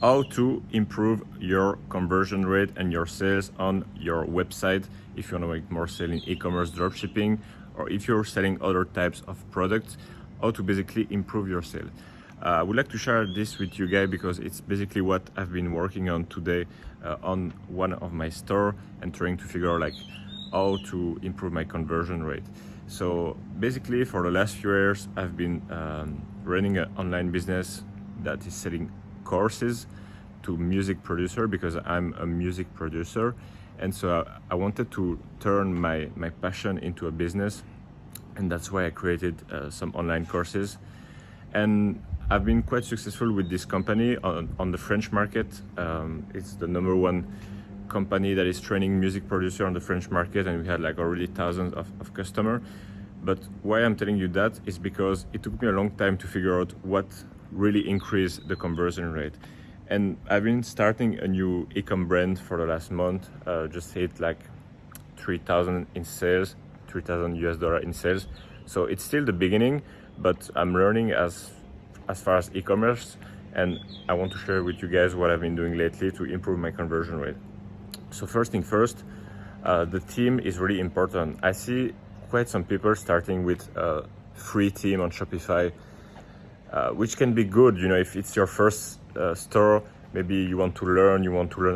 how to improve your conversion rate and your sales on your website if you want to make more sales in e-commerce, dropshipping, or if you're selling other types of products, how to basically improve your sales. I would like to share this with you guys because it's basically what I've been working on today on one of my store and trying to figure out like how to improve my conversion rate. So basically for the last few years, I've been running an online business that is selling courses to music producer because I'm a music producer. And so I wanted to turn my passion into a business. And that's why I created some online courses. And I've been quite successful with this company on the French market. It's the number one company that is training music producer on the French market, and we had like already thousands of customers. But why I'm telling you that is because it took me a long time to figure out what really increased the conversion rate. And I've been starting a new e-com brand for the last month, just hit like 3,000 in sales, $3,000 in sales. So it's still the beginning, but I'm learning as far as e-commerce, and I want to share with you guys what I've been doing lately to improve my conversion rate. So first thing first, the team is really important. I see quite some people starting with a free team on Shopify, which can be good, you know, if it's your first store, maybe you want to learn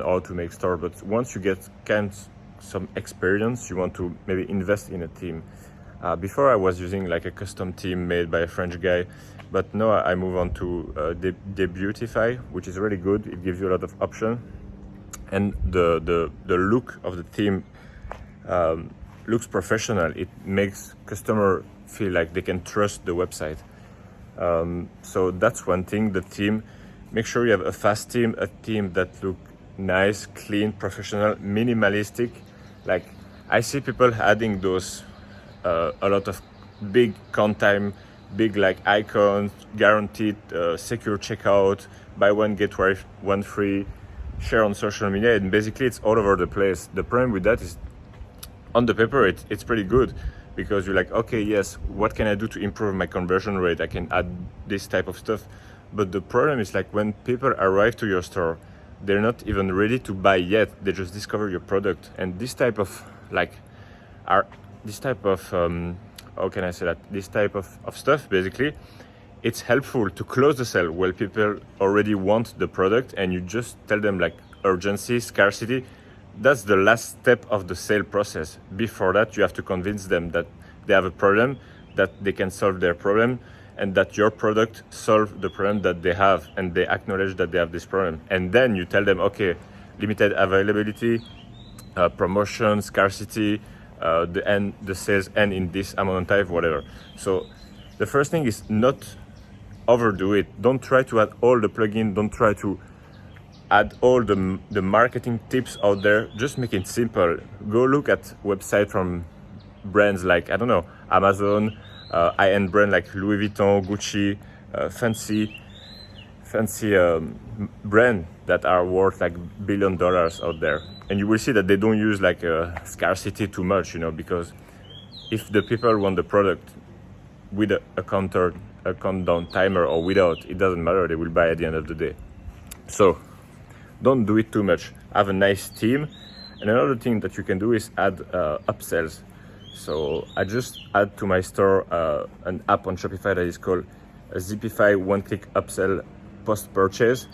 how to make store, but once you get some experience, you want to maybe invest in a team. Before I was using like a custom team made by a French guy, but now I move on to Debutify, which is really good. It gives you a lot of options, and the look of the team looks professional. It makes customer feel like they can trust the website. So that's one thing. The team, make sure you have a fast team, a team that look nice, clean, professional, minimalistic. Like I see people adding those a lot of big content, big like icons, guaranteed secure checkout, buy one get one free, share on social media, and basically it's all over the place. The problem with that is on the paper it's pretty good because you're like, okay, yes, what can I do to improve my conversion rate? I can add this type of stuff. But the problem is like when people arrive to your store, they're not even ready to buy yet. They just discover your product, and this type of how can I say that? This type of stuff, basically, it's helpful to close the sale while people already want the product and you just tell them like urgency, scarcity. That's the last step of the sale process. Before that, you have to convince them that they have a problem, that they can solve their problem, and that your product solves the problem that they have, and they acknowledge that they have this problem. And then you tell them, okay, limited availability, promotion, scarcity, the sales end in this amount of time, whatever. So the first thing is not overdo it. Don't try to add all the plugins. Don't try to add all the marketing tips out there. Just make it simple. Go look at websites from brands like, I don't know, Amazon, high-end brand like Louis Vuitton, Gucci, fancy brand that are worth like $1 billion out there, and you will see that they don't use like a scarcity too much, you know, because if the people want the product with a countdown timer or without, it doesn't matter, they will buy at the end of the day. So don't do it too much. Have a nice team. And another thing that you can do is add upsells. So I just add to my store an app on Shopify that is called Zipify one-click upsell post-purchase.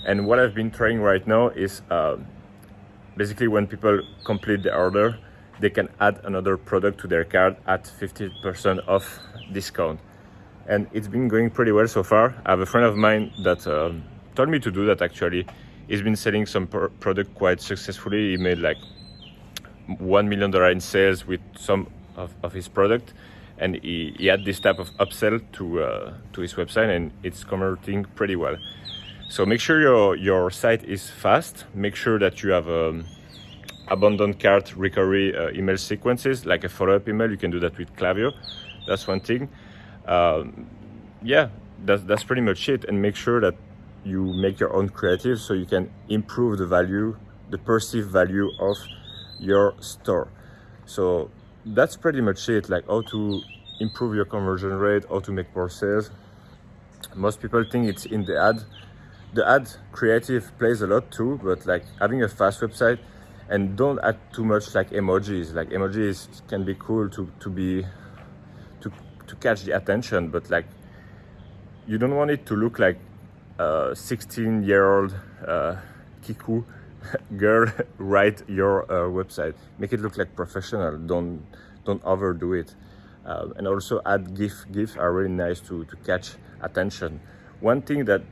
And what I've been trying right now is basically when people complete the order, they can add another product to their cart at 50% off discount. And it's been going pretty well so far. I have a friend of mine that told me to do that actually. He's been selling some product quite successfully. He made like $1 million in sales with some of his product, and he had this type of upsell to his website, and it's converting pretty well. So make sure your site is fast. Make sure that you have abandoned cart recovery email sequences, like a follow-up email. You can do that with Klaviyo. That's one thing. That's pretty much it. And make sure that you make your own creative so you can improve the perceived value of your store. So that's pretty much it, like how to improve your conversion rate, how to make more sales. Most people think it's in the ad, The ad creative plays a lot too, but like having a fast website, and don't add too much like emojis. Like emojis can be cool to catch the attention, but like you don't want it to look like a 16-year-old Kiku girl write your website. Make it look like professional. Don't overdo it. And also add GIFs are really nice to catch attention. One thing that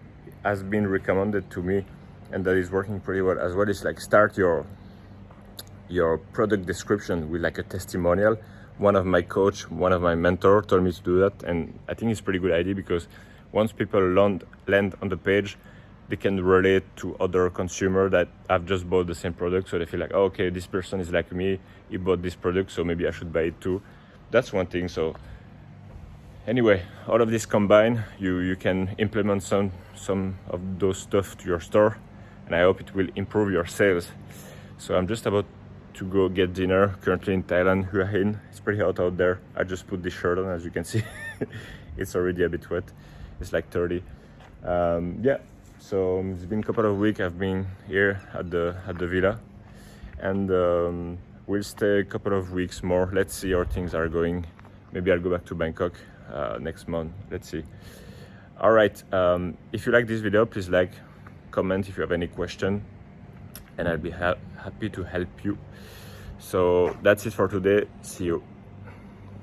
has been recommended to me and that is working pretty well as well is like start your product description with like a testimonial. One of my mentor told me to do that, and I think it's a pretty good idea because once people land on the page, they can relate to other consumers that have just bought the same product, so they feel like, oh, okay, this person is like me, he bought this product, so maybe I should buy it too. That's one thing. So anyway, all of this combined, you can implement some of those stuff to your store, and I hope it will improve your sales. So I'm just about to go get dinner, currently in Thailand, Hua Hin. It's pretty hot out there. I just put this shirt on, as you can see. It's already a bit wet. It's like 30. Yeah, so it's been a couple of weeks I've been here at the villa, and we'll stay a couple of weeks more. Let's see how things are going. Maybe I'll go back to Bangkok next month. Let's see. All right, if you like this video, please like, comment if you have any question, and I'll be happy to help you. So that's it for today. See you.